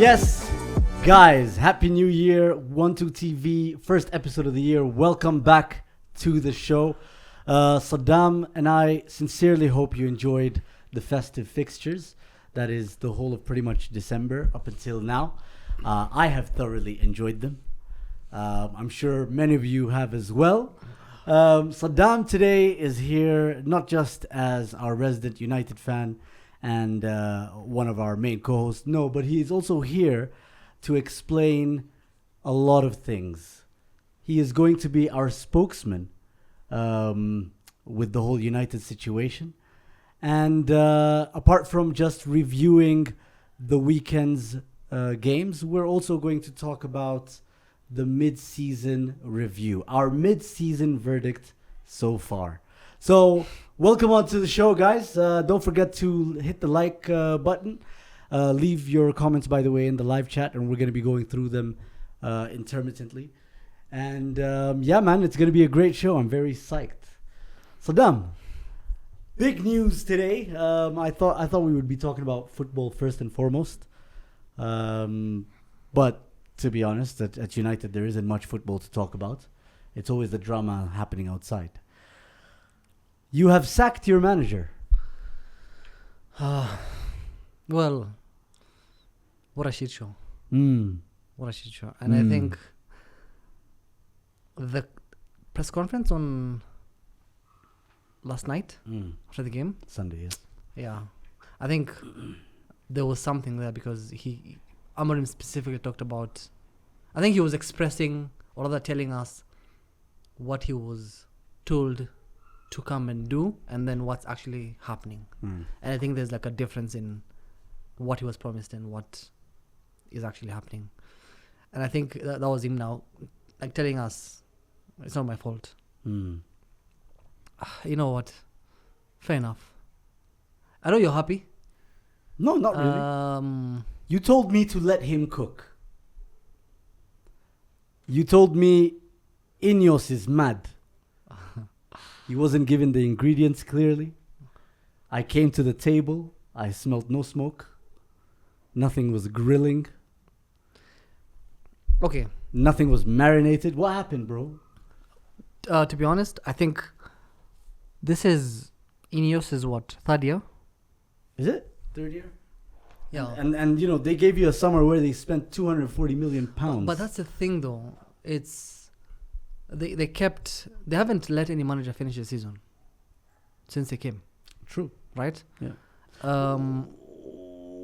Yes, guys, Happy New Year, 12 TV, first episode of the year. Welcome back to the show. Saddam and I sincerely hope you enjoyed the festive fixtures. That is the whole of pretty much December up until now. I have thoroughly enjoyed them. I'm sure many of you have as well. Saddam today is here not just as our resident United fan and one of our main co-hosts, no, but he's also here to explain a lot of things. He is going to be our spokesman with the whole United situation. And apart from just reviewing the weekend's games, we're also going to talk about the mid-season review, our mid-season verdict so far. So welcome on to the show, guys. Don't forget to hit the like button. Leave your comments, by the way, in the live chat, and we're going to be going through them intermittently. And yeah, man, it's going to be a great show. I'm very psyched. Saddam, big news today. I thought we would be talking about football first and foremost. But to be honest, at United, there isn't much football to talk about. It's always the drama happening outside. You have sacked your manager. Well, what a shit show. What a shit show. And I think the press conference on last night after the game. Sunday, yes. Yeah. I think there was something there because Amorim specifically talked about, I think he was expressing or rather telling us what he was told to come and do and then what's actually happening. And I think there's like a difference in what he was promised and what is actually happening. And I think that was him now like telling us it's not my fault. You know what? Fair enough. I know you're happy. No, not really. You told me to let him cook. You told me Ineos is mad. He wasn't given the ingredients clearly. I came to the table. I smelled no smoke. Nothing was grilling. Okay. Nothing was marinated. What happened, bro? To be honest, I think this is Ineos' what? Third year? Is it? Third year? Yeah. And you know, they gave you a summer where they spent £240 million. But that's the thing though. It's they haven't let any manager finish the season since they came. True. Right? Yeah.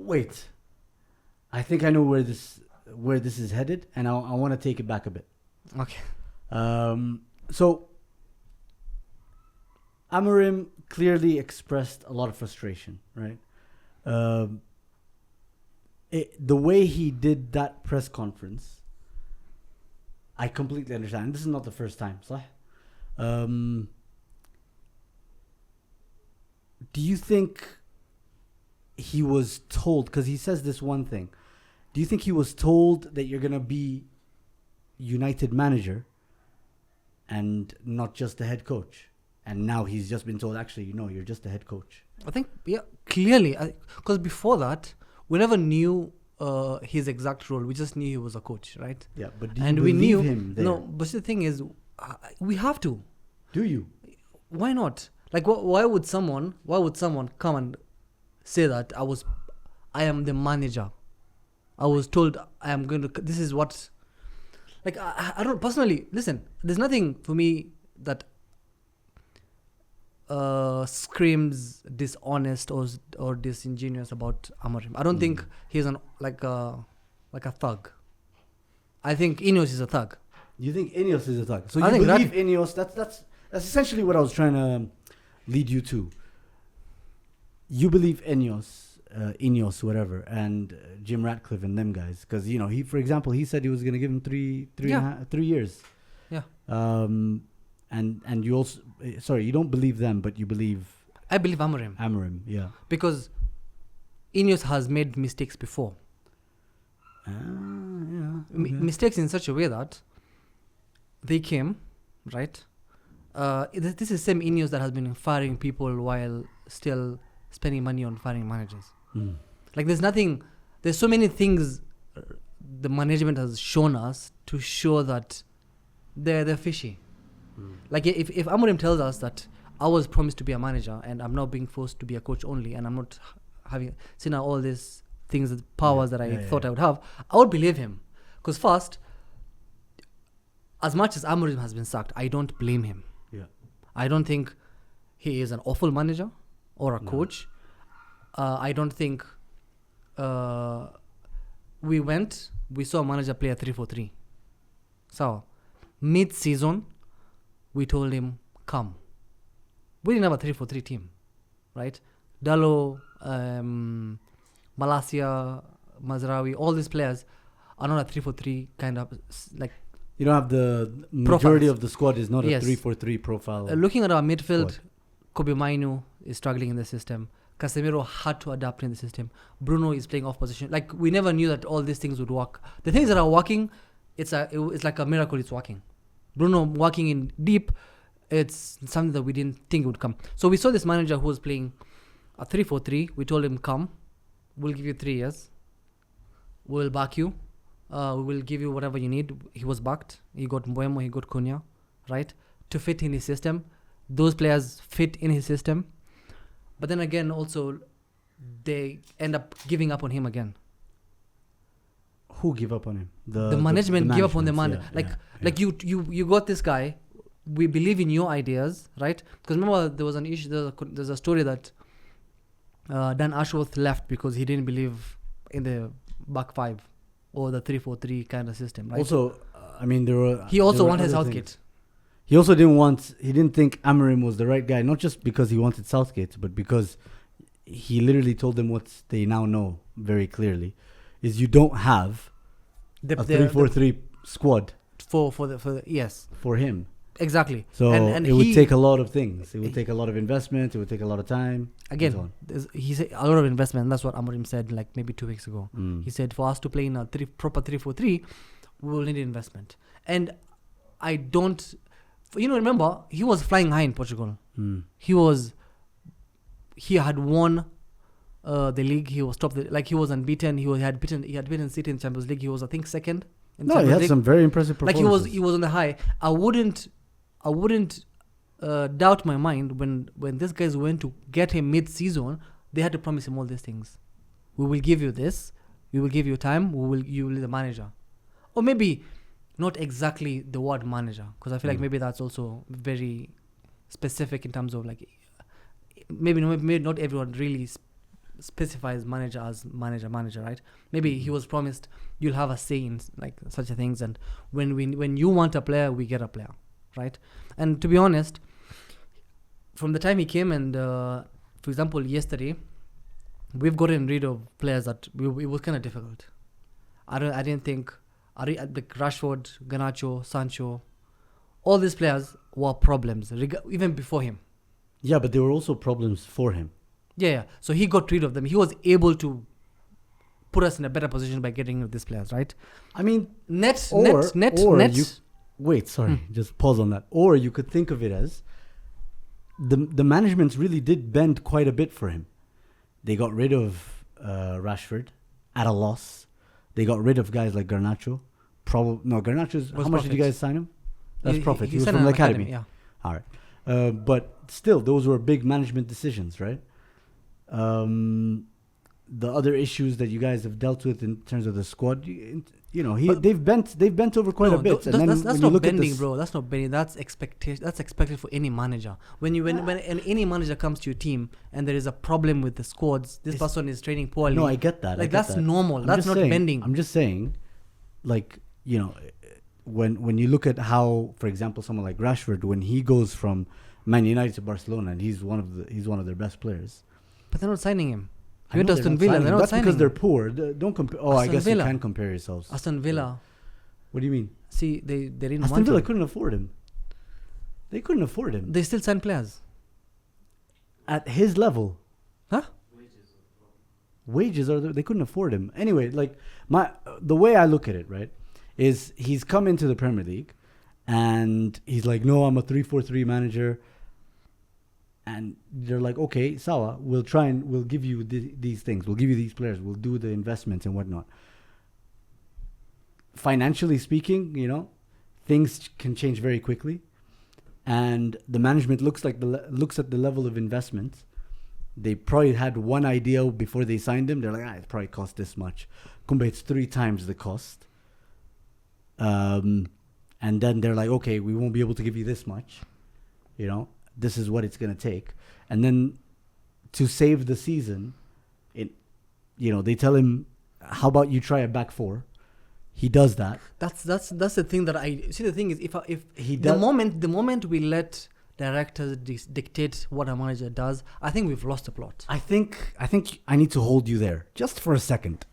Wait. I think I know where this is headed, and I want to take it back a bit. Okay. So Amorim clearly expressed a lot of frustration, right? The way he did that press conference, I completely understand. This is not the first time, صح? Do you think he was told, because he says this one thing, do you think he was told that you're going to be United manager and not just the head coach? And now he's just been told, actually, you're just the head coach. I think, yeah, clearly. Because before that, we never knew his exact role. We just knew he was a coach, right? Yeah, but do you believe him there? No, but the thing is, we have to. Do you? Why not? Like, why would someone come and say that I am the manager? I was told I am going to. This is what. Like, I don't personally listen. There's nothing for me that screams dishonest or disingenuous about Amorim. I don't think he's like a thug. I think Ineos is a thug. You think Ineos is a thug? So you believe Ineos? That's essentially what I was trying to lead you to. You believe Ineos, whatever, and Jim Ratcliffe and them guys, because he, for example, he said he was going to give him 3 years. Yeah. And you also, sorry, you don't believe them, but you believe... I believe Amorim. Amorim, yeah. Because Ineos has made mistakes before. Yeah. Okay. Mistakes in such a way that they came, right? This is the same Ineos that has been firing people while still spending money on firing managers. Like there's so many things the management has shown us to show that they're fishy. Like if Amorim tells us that I was promised to be a manager and I'm now being forced to be a coach only, and I'm not having seen all these things, the powers that I thought I would have, I would believe him. Because first, as much as Amorim has been sacked, I don't blame him. Yeah. I don't think he is an awful manager or a coach. I don't think we saw a manager play a 3-4-3. So, mid-season, we told him, come. We didn't have a 3-4-3 team, right? Dallo, Malacia, Mazraoui, all these players are not a 3-4-3 kind of, like... You don't have the majority profiles. of the squad is not a 3-4-3 profile. Looking at our midfield, squad. Kobe Mainu is struggling in the system. Casemiro had to adapt in the system. Bruno is playing off position. Like, we never knew that all these things would work. The things that are working, it's like a miracle it's working. Bruno working in deep, it's something that we didn't think would come. So we saw this manager who was playing a 3-4-3. We told him, come, we'll give you 3 years. We'll back you. We will give you whatever you need. He was backed. He got Mbuemo, he got Cunha, right? To fit in his system. Those players fit in his system. But then again, also, they end up giving up on him again. Who give up on him? The management give up on the man. Like you got this guy. We believe in your ideas, right? Because remember, there was an issue. There's a story that Dan Ashworth left because he didn't believe in the back five or the 3-4-3 kind of system, right? Also, I mean, he also wanted Southgate. He also didn't think Amorim was the right guy, not just because he wanted Southgate, but because he literally told them what they now know very clearly, is you don't have a 3-4-3 squad yes, for him. Exactly. So it would take a lot of things. It would take a lot of investment. It would take a lot of time. Again, he said a lot of investment. And that's what Amorim said like maybe 2 weeks ago. He said for us to play in a proper 3-4-3, we will need investment. And I don't... remember, he was flying high in Portugal. He had won the league. He was top. He was unbeaten. He had beaten City in Champions League. He was, I think, second in Champions League. He had some very impressive performances. Like he was on the high. I wouldn't doubt my mind when these guys went to get him mid-season. They had to promise him all these things. We will give you this. We will give you time. You will be the manager, or maybe not exactly the word manager, because I feel like maybe that's also very specific in terms of like maybe not everyone really specifies manager as manager, right? Maybe he was promised you'll have a say in like such a things, and when you want a player, we get a player, right? And to be honest, from the time he came and for example yesterday, we've gotten rid of players that it was kind of difficult. I didn't think like Rashford, Garnacho, Sancho, all these players were problems even before him. Yeah, but there were also problems for him. Yeah. So he got rid of them. He was able to put us in a better position by getting rid of these players, right? I mean, net. Wait, sorry, just pause on that. Or you could think of it as the management really did bend quite a bit for him. They got rid of Rashford at a loss. They got rid of guys like Garnacho. Garnacho's... How much did you guys sign him? That's profit. He was from the academy. Yeah. All right. But still, those were big management decisions, right? The other issues that you guys have dealt with in terms of the squad, they've bent over quite a bit. That's not bending, bro. That's not bending. That's expectation. That's expected for any manager. When any manager comes to your team and there is a problem with the squads, this person is training poorly. No, I get that. Like that's normal. That's not bending. I'm just saying, like when you look at how, for example, someone like Rashford, when he goes from Man United to Barcelona, and he's one of their best players. But they're not signing him. He went to Aston Villa. They're not That's signing because him. They're poor. Don't compare. Oh, I guess Villa. You can compare yourselves. Aston Villa. What do you mean? See, they didn't. Aston Villa couldn't afford him. They couldn't afford him. They still sign players at his level. Huh? Wages they couldn't afford him. Anyway, like the way I look at it, right, is he's come into the Premier League, and he's like, no, I'm a 3-4-3 manager. And they're like, okay, Sawa, we'll give you these things. We'll give you these players. We'll do the investments and whatnot. financially speaking, things can change very quickly, and the management looks at the level of investment. They probably had one idea before they signed him. They're like, it probably cost this much. Kumbe, it's 3 times the cost. And then they're like, okay, we won't be able to give you this much. This is what it's going to take. And then to save the season, they tell him, how about you try a back 4? He does that. That's the thing that I see. The thing is, if he the does, moment we let directors dictate what a manager does, I think we've lost the plot. I think I need to hold you there just for a second.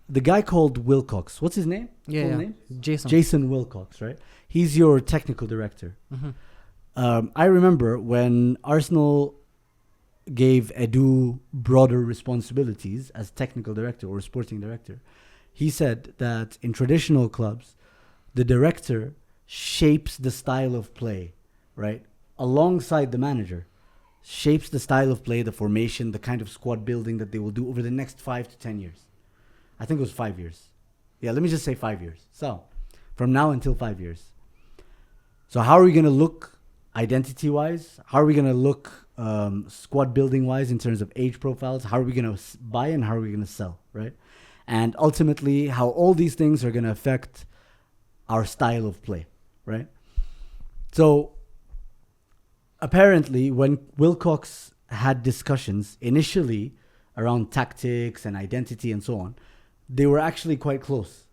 The guy called Wilcox, what's his name? Yeah. Name? Jason Wilcox, right? He's your technical director. Mm-hmm. I remember when Arsenal gave Edu broader responsibilities as technical director or sporting director, he said that in traditional clubs, the director shapes the style of play, right? Alongside the manager, shapes the style of play, the formation, the kind of squad building that they will do over the next 5 to 10 years. I think it was 5 years. Yeah, let me just say 5 years. So, from now until 5 years. So how are we going to look identity-wise? How are we going to look squad building-wise in terms of age profiles? How are we going to buy and how are we going to sell, right? And ultimately, how all these things are going to affect our style of play, right? So, apparently, when Wilcox had discussions initially around tactics and identity and so on, they were actually quite close.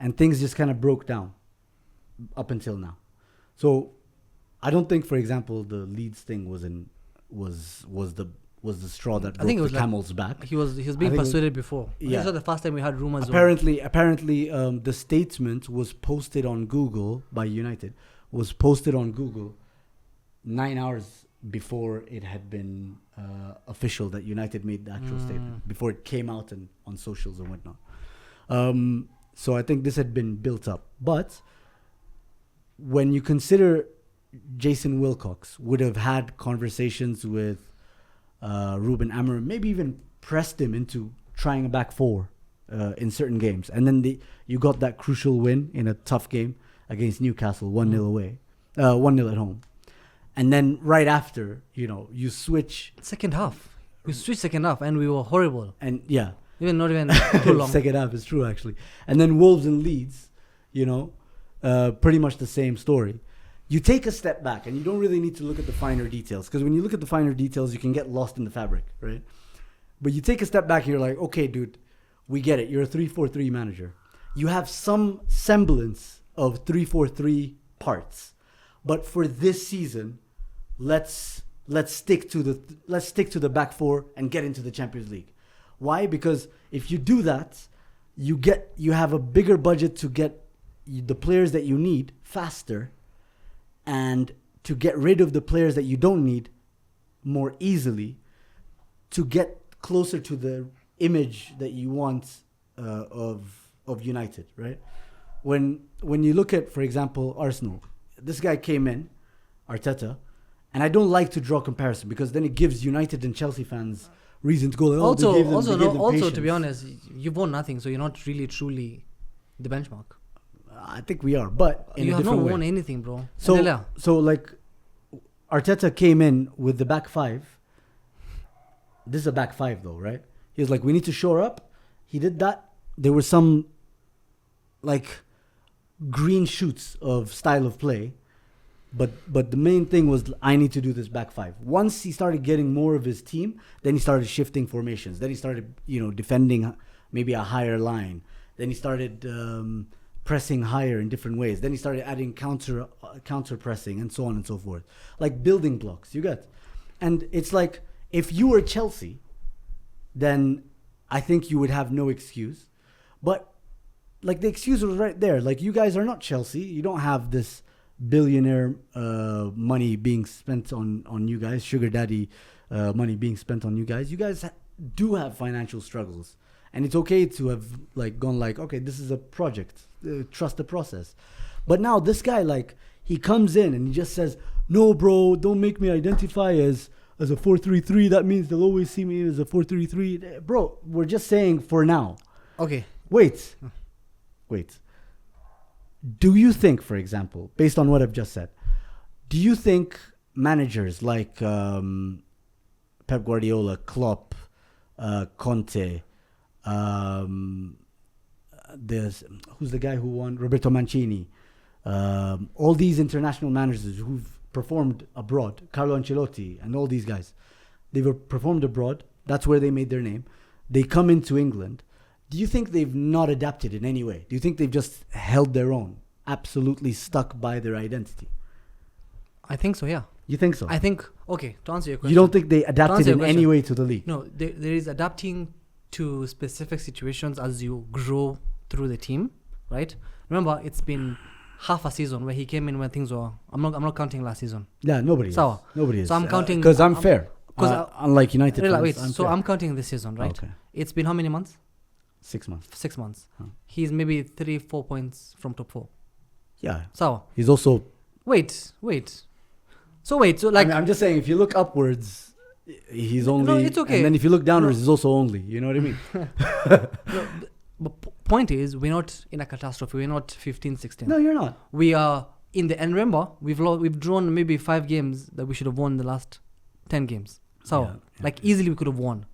And things just kind of broke down up until now. So, I don't think, for example, the Leeds thing was the straw that broke the camel's back. He was being persuaded before. Yeah. This was the first time we had rumors. Apparently, the statement was posted on Google by United. Was posted on Google 9 hours before it had been official that United made the actual statement. Before it came out and on socials and whatnot. So I think this had been built up. But when you consider Jason Wilcox would have had conversations with Ruben Amorim, maybe even pressed him into trying a back 4 in certain games. And then you got that crucial win in a tough game against Newcastle, 1-0 away, 1-0 at home. And then right after, you switch. Second half. We switched second half and we were horrible. And yeah. Not even too long. Second half is true, actually. And then Wolves and Leeds, pretty much the same story. You take a step back and you don't really need to look at the finer details, because when you look at the finer details, you can get lost in the fabric, right? But you take a step back and you're like, okay, dude, we get it. You're a 3-4-3 manager. You have some semblance of 3-4-3 parts. But for this season, let's stick to the back 4 and get into the Champions League. Why? Because if you do that, you have a bigger budget to get the players that you need faster, and to get rid of the players that you don't need more easily, to get closer to the image that you want of United, right? When you look at, for example, Arsenal, this guy came in, Arteta, and I don't like to draw comparison because then it gives United and Chelsea fans reason to go. Also, to be honest, you've won nothing, so you're not really truly the benchmark. I think we are, but in you a have different not way. won anything, bro. So like Arteta came in with the back 5. This is a back 5 though, right? He was like, we need to shore up. He did that. There were some like green shoots of style of play, but the main thing was, I need to do this back 5. Once he started getting more of his team, then he started shifting formations. Then he started, defending maybe a higher line. Then he started pressing higher in different ways. Then he started adding counter pressing and so on and so forth. Like building blocks, you get. And it's like, if you were Chelsea, then I think you would have no excuse. But like the excuse was right there. Like, you guys are not Chelsea. You don't have this billionaire money being spent on you guys, sugar daddy money being spent on you guys. You guys do have financial struggles. And it's okay to have gone okay, this is a project. Trust the process. But now this guy, he comes in and he just says, no, bro, don't make me identify as a 4-3-3. That means they'll always see me as a 4-3-3. Bro, we're just saying for now. Okay. Wait. wait. Do you think, for example, based on what I've just said, do you think managers like Pep Guardiola, Klopp, Conte, there's who's the guy who won? Roberto Mancini, all these international managers who've performed abroad, Carlo Ancelotti, and all these guys, they've performed abroad. That's where they made their name. They come into England. Do you think they've not adapted in any way? Do you think they've just held their own, absolutely stuck by their identity? I think so, yeah. You think so? I think, okay, to answer your question. You don't think they adapted in any way to the league? No, there is adapting to specific situations as you grow through the team, right? Remember, it's been half a season where he came in when things were... I'm not counting last season. Yeah, nobody is. Nobody is. So I'm counting... Because I'm fair. Unlike United fans, wait, I'm counting this season, right? Okay. It's been how many months? 6 months. 6 months. Huh. He's maybe 3-4 points from top 4. Yeah. So he's also... Wait. So like... I'm just saying, if you look upwards, he's only... No, it's okay. And then if you look downwards, he's also only. You know what I mean? But point is, we're not in a catastrophe. We're not 15, 16. No, you're not. We are in the... And remember, we've drawn maybe 5 games that we should have won the last 10 games. So, easily we could have won.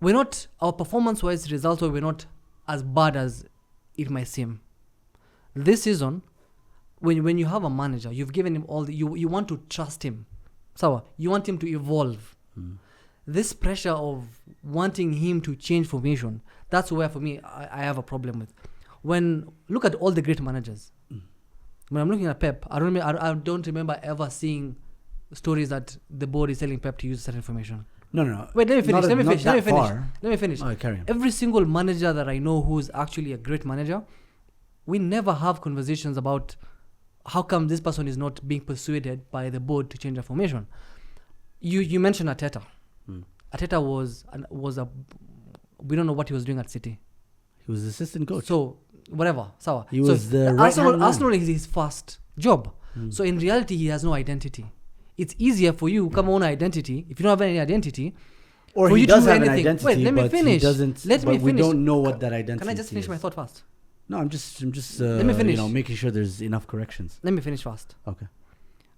We're not... Our performance-wise, results-wise, we're not as bad as it might seem. This season... When you have a manager, you've given him all the... You want to trust him. So, you want him to evolve. This pressure of wanting him to change formation, that's where, for me, I have a problem with. Look at all the great managers. When I'm looking at Pep, I don't remember ever seeing stories that the board is telling Pep to use certain formation. No. Wait, let me finish. Oh, carry on. Every single manager that I know who's actually a great manager, we never have conversations about... How come this person is not being persuaded by the board to change a formation? You mentioned Arteta. Arteta was we don't know what he was doing at City. He was assistant coach. So whatever. So he was the right-hand man. Arsenal is his first job. So in reality, he has no identity. It's easier for you come on identity if you don't have any identity. Or for he you does to do have anything. an identity, Wait, let me but finish. He doesn't. We don't know what that identity is. Can I just finish my thought first? No, I'm just let me finish. Making sure there's enough corrections. Let me finish first. Okay.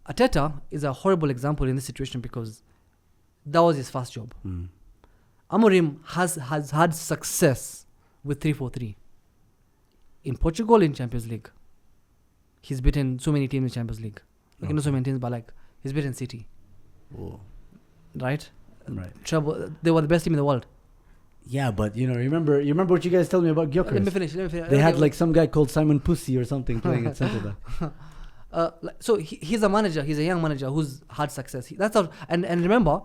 Arteta is a horrible example in this situation because that was his first job. Amorim has had success with 3-4-3 in Portugal in Champions League. He's beaten so many teams in Champions League. Not so many teams, but he's beaten City. Oh. Right. Trouble. They were the best team in the world. Yeah, but remember what you guys told me about Gyökeres? Let me finish. They had some guy called Simon Pussy or something playing at centre back. So he's a manager. He's a young manager who's had success. That's how. And remember,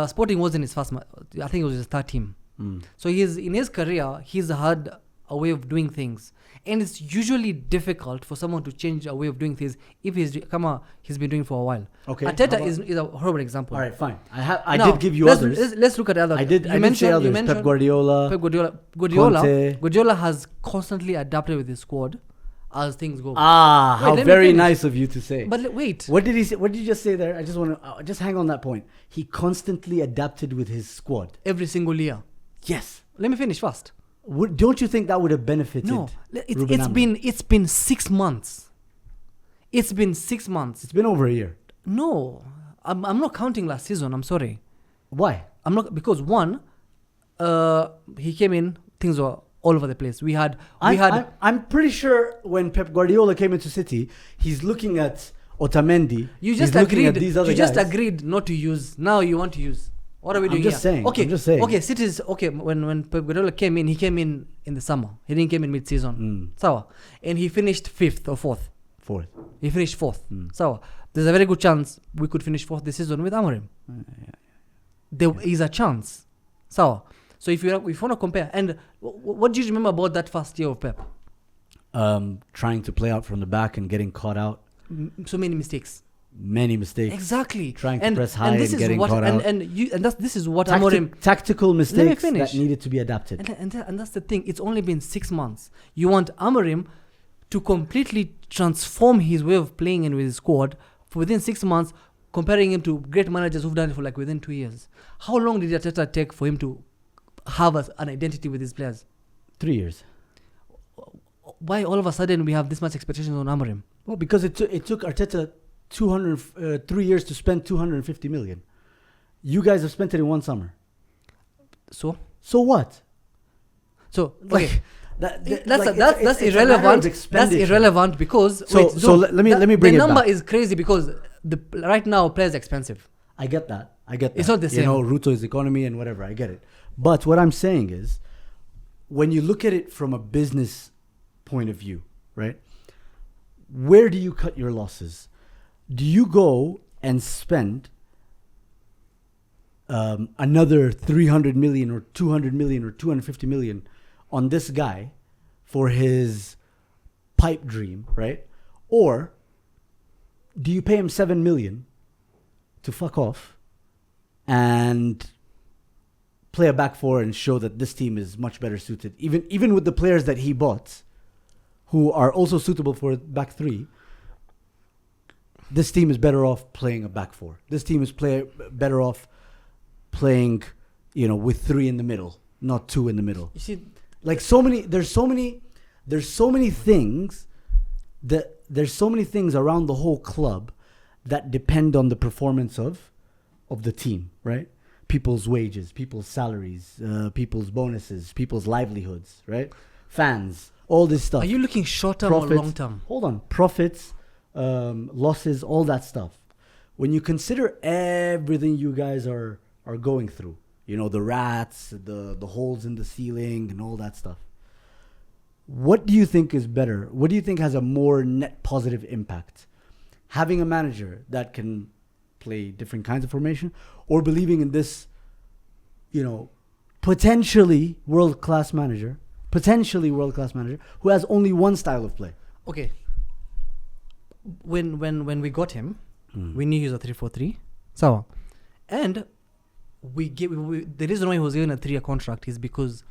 Sporting wasn't his first. I think it was his third team. So in his career, he's had a way of doing things, and it's usually difficult for someone to change a way of doing things if he's been doing it for a while. Okay. Arteta is a horrible example. All right, fine. I did give you others. Let's look at others. I did say others. Pep Guardiola. Conte. Guardiola has constantly adapted with his squad as things go. How very nice of you to say. But wait. What did he say? What did you just say there? I just want to just hang on that point. He constantly adapted with his squad. Every single year. Yes. Let me finish first. Don't you think that would have benefited? No, it's been 6 months. It's been 6 months. It's been over a year. No, I'm not counting last season. I'm sorry. Why? I'm not, because one, he came in, things were all over the place. I'm pretty sure when Pep Guardiola came into City, he's looking at Otamendi. You just agreed not to use. Now you want to use. What are we doing here? I'm just saying. Okay, City's okay. When Pep Guardiola came in the summer. He didn't come in mid-season. So, and he finished 5th or 4th. 4th. He finished 4th. So, there's a very good chance we could finish 4th this season with Amorim. There is a chance. So if you want to compare, and what do you remember about that first year of Pep? Trying to play out from the back and getting caught out. So many mistakes. Exactly. Trying to press high and getting caught out. This is what Amorim... Tactical mistakes that needed to be adapted. And that's the thing. It's only been 6 months. You want Amorim to completely transform his way of playing and with his squad for within 6 months, comparing him to great managers who've done it for within 2 years. How long did Arteta take for him to have an identity with his players? 3 years. why all of a sudden we have this much expectations on Amorim? Well, because it took Arteta 3 years to spend 250 million. You guys have spent it in one summer. So what? okay. Like, That's it's a matter of irrelevant. That's expenditure. irrelevant because Let me bring it the number back. is crazy because right now players are expensive. I get that. It's not the same. You know, Ruto's economy and whatever. I get it. But what I'm saying is, when you look at it from a business point of view, right? Where do you cut your losses? Do you go and spend another 300 million or 200 million or 250 million on this guy for his pipe dream, right? Or do you pay him 7 million to fuck off and play a back four and show that this team is much better suited, even with the players that he bought, who are also suitable for back three? This team is better off playing a back four. This team is better off playing, with three in the middle, not two in the middle. You see, Like there's so many things around the whole club that depend on the performance of the team, right? People's wages, people's salaries, people's bonuses, people's livelihoods, right? Fans, all this stuff. are you looking short term or long term? Hold on. Profits, losses, all that stuff. When you consider everything you guys are going through, the rats, the holes in the ceiling and all that stuff, what do you think is better? What do you think has a more net positive impact? Having a manager that can play different kinds of formation, or believing in this, potentially world-class manager who has only one style of play? Okay. When we got him, we knew he was a 3-4-3. So, and the reason why he was given a 3-year contract is because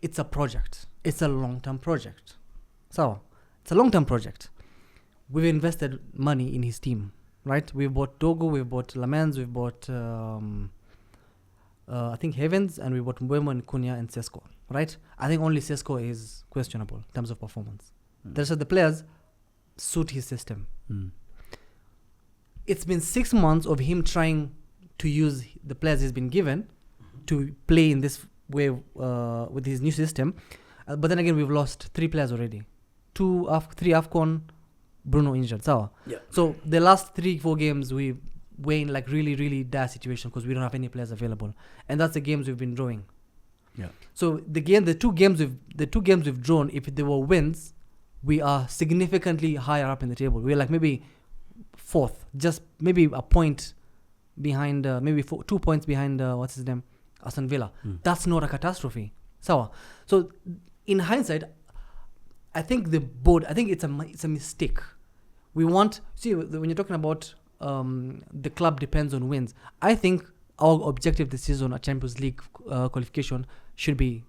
it's a project. It's a long-term project. So, it's a long-term project. We've invested money in his team, right? We've bought Dogo, we've bought Lamens, we've bought I think Havens, and we bought Mbeumo and Cunha and Sesko, right? I think only Sesko is questionable in terms of performance. The rest of the players suit his system. It's been 6 months of him trying to use the players he's been given to play in this way with his new system. But then again, we've lost 3 players already. 3 AFCON, Bruno injured. So the last 3-4 games we're in like really, really dire situation because we don't have any players available. And that's the games we've been drawing. Yeah. So the two games we've drawn, if they were wins, we are significantly higher up in the table. We're like maybe 4th, just maybe a point behind, 2 points behind, what's his name? Aston Villa. That's not a catastrophe. So in hindsight, I think the board, it's a mistake. We want, when you're talking about the club depends on wins, I think our objective this season at Champions League qualification should be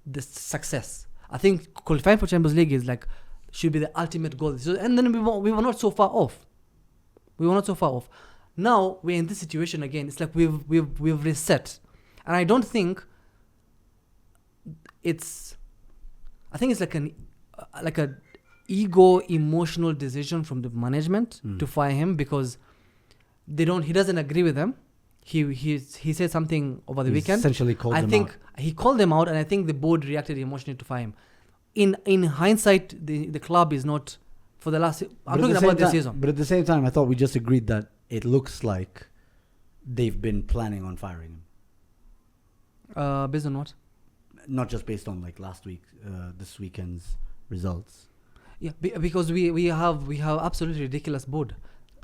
the success. I think qualifying for Champions League should be the ultimate goal. And then we were not so far off. Now we're in this situation again. It's like we've reset, and I don't think it's like a ego emotional decision from the management to fire him because he doesn't agree with them. He said something over the weekend. Essentially called them out. I think he called them out, and I think the board reacted emotionally to fire him. In hindsight, the club is not for the last. I'm talking about this season. But at the same time, I thought we just agreed that it looks like they've been planning on firing him. Based on what? Not just based on last week, this weekend's results. Yeah, because we have absolutely ridiculous board.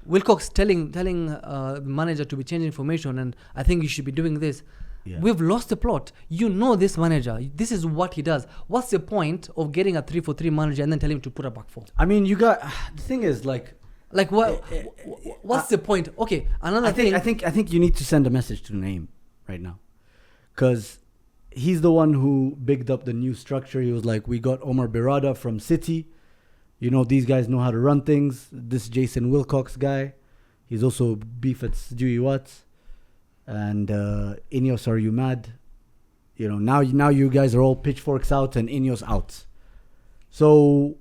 Wilcox telling the manager to be changing formation, and I think you should be doing this. Yeah. We've lost the plot. This manager. This is what he does. What's the point of getting a 3-4-3 manager and then telling him to put a back four? I mean, the thing is what? What's the point? Okay, another thing. I think you need to send a message to Nayim right now, because he's the one who bigged up the new structure. He was like, we got Omar Berrada from City. These guys know how to run things. This Jason Wilcox guy, he's also beef at Stewie Watts. And Ineos, are you mad? Now you guys are all pitchforks out and Ineos out. So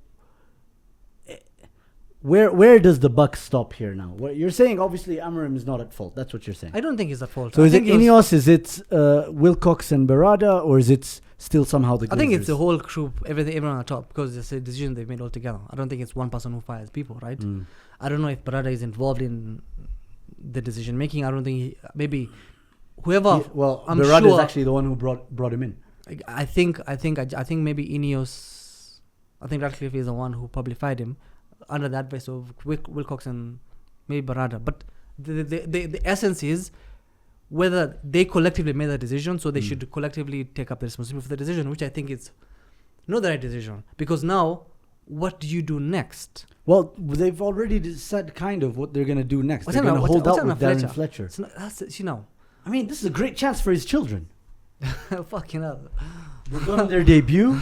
where does the buck stop here now? What you're saying, obviously, Amorim is not at fault. That's what you're saying. I don't think it's at fault. So I is it think Ineos? Is it Wilcox and Barada, or is it still somehow the Glazers? I think it's the whole group, everyone on top, because it's a decision they've made altogether. I don't think it's one person who fires people, right? I don't know if Barada is involved in the decision making. I don't think maybe whoever. I'm Barada sure, is actually the one who brought him in. I think maybe Ineos. I think Radcliffe is the one who probably fired him under the advice of Wilcox and maybe Barada. But the essence is whether they collectively made the decision, so they should collectively take up the responsibility for the decision, which I think is not the right decision. Because now, what do you do next? Well, they've already said kind of what they're going to do next. They're going to hold out with Darren Fletcher. I mean, this is a great chance for his children. Fucking hell. They've done their debut.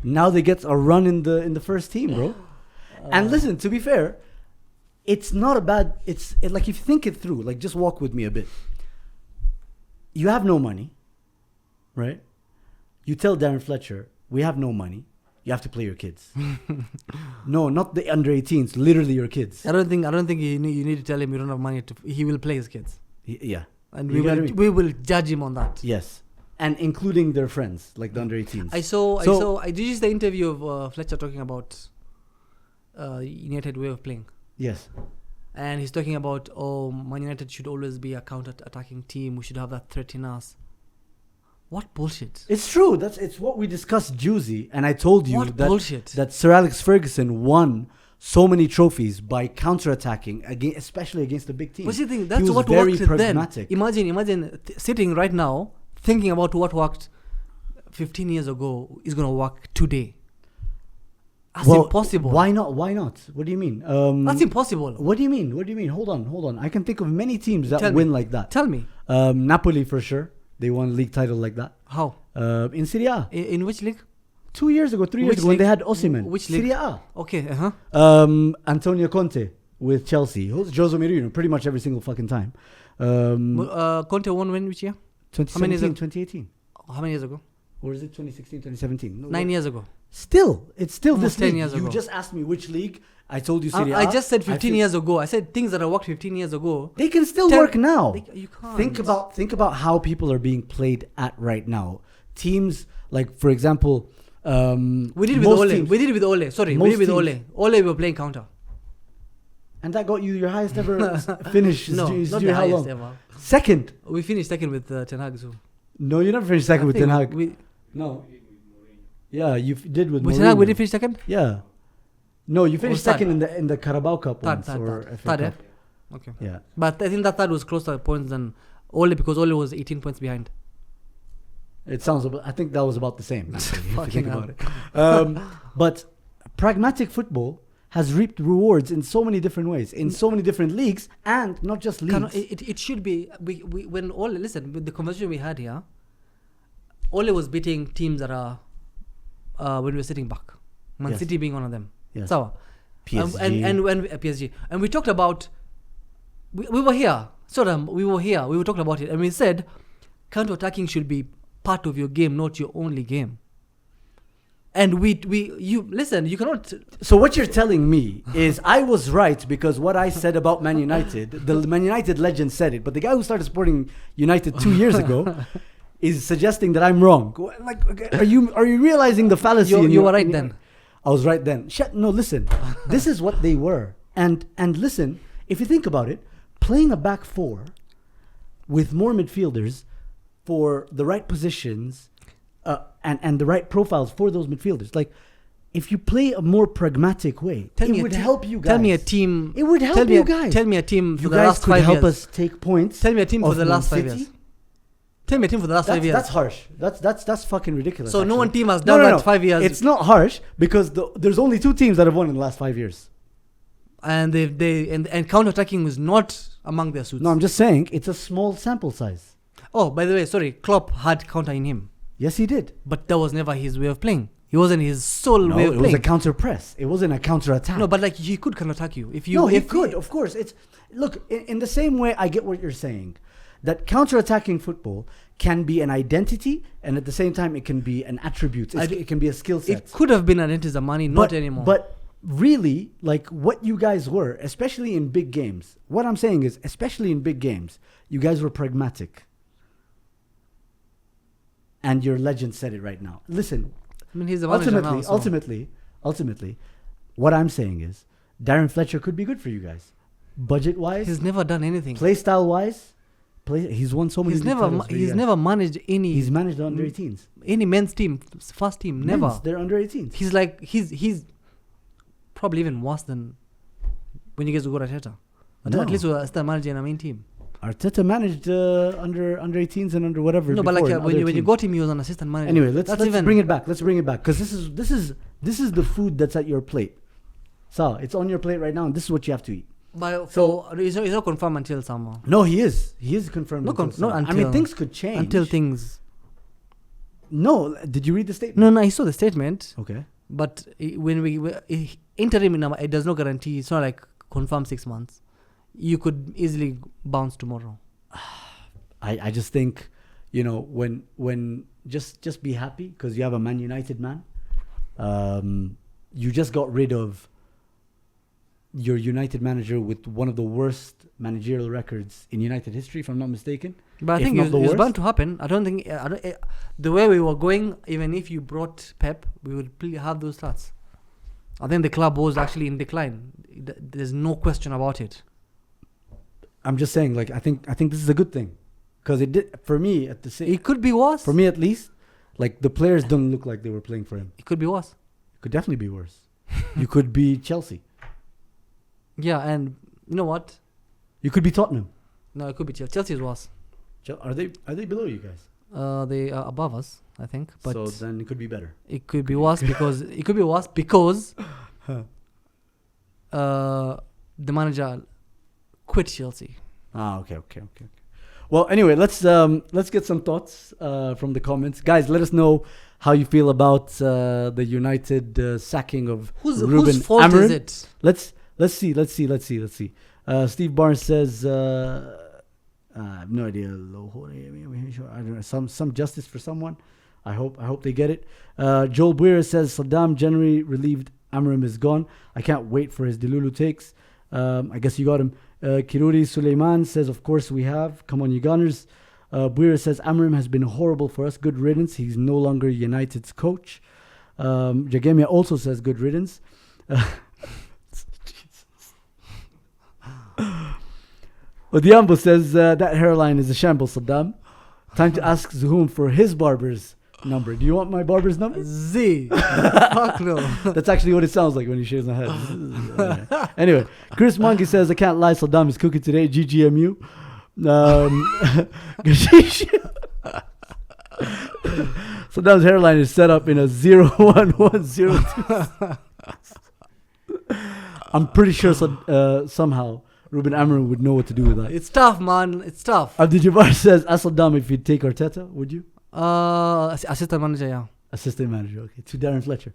Now they get a run in the first team, bro. And listen, to be fair, it's not a bad. Like if you think it through, like just walk with me a bit. You have no money, right? You tell Darren Fletcher, we have no money. You have to play your kids. No, not the under 18s. Literally your kids. I don't think you need to tell him you don't have money he will play his kids. Yeah, and we will judge him on that. Yes, and including their friends, like the under 18s. I did you see the interview of Fletcher talking about United way of playing. Yes. And he's talking about, Man United should always be a counter-attacking team. We should have that threat in us. What bullshit. It's true. It's what we discussed, Juicy. And I told you that Sir Alex Ferguson won so many trophies by counter-attacking, especially against the big team. But you think that's what worked then. Imagine sitting right now, thinking about what worked 15 years ago is going to work today. That's impossible. Why not? What do you mean? That's impossible. What do you mean? Hold on. I can think of many teams that win like that. Tell me. Napoli for sure. They won a league title like that. How? In Serie A. In which league? 3 years ago, when they had Osimhen. Which league? Serie A. Okay, Antonio Conte with Chelsea. Jose Mourinho pretty much every single fucking time. Conte won when, which year? 2018. How many years ago? Or is it 2016, 2017? No, 9 years ago. It's still almost this 10 league. Years ago. You just asked me which league. I told you Serie A. I just said 15 years ago. I said things that have worked 15 years ago. They can still work now. You can't. Think about how people are being played at right now. Teams like, for example, we did it with Ole. Sorry, we did it with Ole. Ole, we were playing counter. And that got you your highest ever finish. No, not the highest ever. Second. We finished second with Ten Hag. So. No, you never finished second with Ten Hag. No. Yeah, you did with Ten Hag. We did finish second. Yeah. No, you finished second in the Carabao Cup once or FA Cup. Okay. Yeah. But I think that third was closer points than Ole because Ole was 18 points behind. It sounds. I think that was about the same. If you think about it. But pragmatic football has reaped rewards in so many different ways, in so many different leagues, and not just leagues. It should be. When Ole, listen, with the conversation we had here, Ole was beating teams that are when we were sitting back. Man City being one of them. Yes. So, PSG. And PSG. And we talked about, we were here. We were here. We were talking about it. And we said, counter-attacking should be part of your game, not your only game. And you cannot. So what you're telling me is I was right because what I said about Man United, the Man United legend said it, but the guy who started supporting United 2 years ago is suggesting that I'm wrong. Like, are you realizing the fallacy? You were right then. I was right then. No, listen. This is what they were. And listen, if you think about it, playing a back four with more midfielders for the right positions and the right profiles for those midfielders, like if you play a more pragmatic way, it would help you guys. Tell me a team. It would help you guys. Tell me a team for you the guys last could 5 help years. us take points. Tell me a team for the last 5 years. Tell me a team for the last 5 years. That's harsh. That's fucking ridiculous. So actually. no one team has done that 5 years. It's not harsh because there's only 2 teams that have won in the last 5 years. And and counter-attacking was not among their suits. No, I'm just saying it's a small sample size. Oh, by the way, sorry, Klopp had counter in him. Yes, he did. But that was never his way of playing. He wasn't his sole way of playing. It was a counter press. It wasn't a counter attack. No, but like he could counter attack you if you. No, he could. Of course, it's look in the same way. I get what you're saying. that counter-attacking football can be an identity, and at the same time, it can be an attribute. It can be a skill set. It could have been identity Zamani, not anymore. But really, like what you guys were, especially in big games, what I'm saying is, especially in big games, you guys were pragmatic. And your legend said it right now. Listen, I mean, he's the manager now. So. Ultimately, what I'm saying is, Darren Fletcher could be good for you guys. Budget-wise, he's never done anything. Play style-wise, he's won so many. He's never managed any. He's managed the under 18s. Any men's team, first team, never. They're under 18s. He's probably even worse than when you guys go to Arteta. No. At least we're still managing a main team. Arteta managed under 18s and under whatever. No, but like when you got him, he was an assistant manager. Anyway, let's bring it back. Let's bring it back because this is the food that's at your plate. So it's on your plate right now, and this is what you have to eat. But so he's not confirmed until summer. No, he is. He is confirmed. Not until. I mean, things could change until things. No, did you read the statement? No, I saw the statement. Okay. But when we interim, it does not guarantee. It's not like confirmed 6 months. You could easily bounce tomorrow. I just think, when just be happy because you have a Man United man. You just got rid of your United manager with one of the worst managerial records in United history, if I'm not mistaken. But I think it was bound to happen. I don't think the way we were going, even if you brought Pep, we would have those stats. I think the club was actually in decline. There's no question about it. I'm just saying, like I think this is a good thing because it did for me at the same. It could be worse for me at least. Like the players don't look like they were playing for him. It could be worse. It could definitely be worse. You could be Chelsea. Yeah, and you know what? You could be Tottenham. No, it could be Chelsea. Chelsea is worse. Are they below you guys? They are above us, I think. But so then it could be better. It could be worse because the manager quit Chelsea. Okay. Well, anyway, let's get some thoughts from the comments, guys. Let us know how you feel about the United sacking of Ruben whose fault Amorim. Is it? Let's see. Steve Barnes says, I have no idea. I don't know. Some justice for someone. I hope they get it. Joel Buer says Saddam generally relieved Amorim is gone. I can't wait for his Delulu takes. I guess you got him. Kiarie Suleiman says, of course we have. Come on, you Gunners. Buer says Amorim has been horrible for us. Good riddance. He's no longer United's coach. Jagemia also says good riddance. Odiambo says that hairline is a shambles, Saddam. Time to ask Zuhum for his barber's number. Do you want my barber's number? Z. Fuck no. That's actually what it sounds like when he shaves my head. Anyway, Chris Monkey says, I can't lie, Saddam is cooking today. GGMU. Saddam's hairline is set up in a 01102. I'm pretty sure somehow Ruben Amorim would know what to do with that. It's tough, man. It's tough. Abdul Jabbar says, ask Saddam if you'd take Arteta, would you? Assistant manager, yeah. Assistant manager, okay. To Darren Fletcher.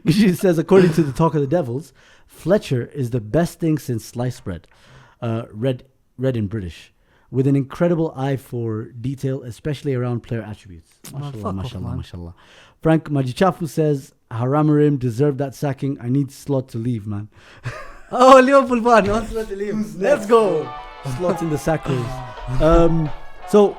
She says, according to the Talk of the Devils, Fletcher is the best thing since sliced bread. Read in British. With an incredible eye for detail, especially around player attributes. Mashallah. Frank Majichafu says, Amorim deserved that sacking. I need Slot to leave, man. Oh, Liverpool fan wants Slot to leave. Let's go. Slot's in the sack race. So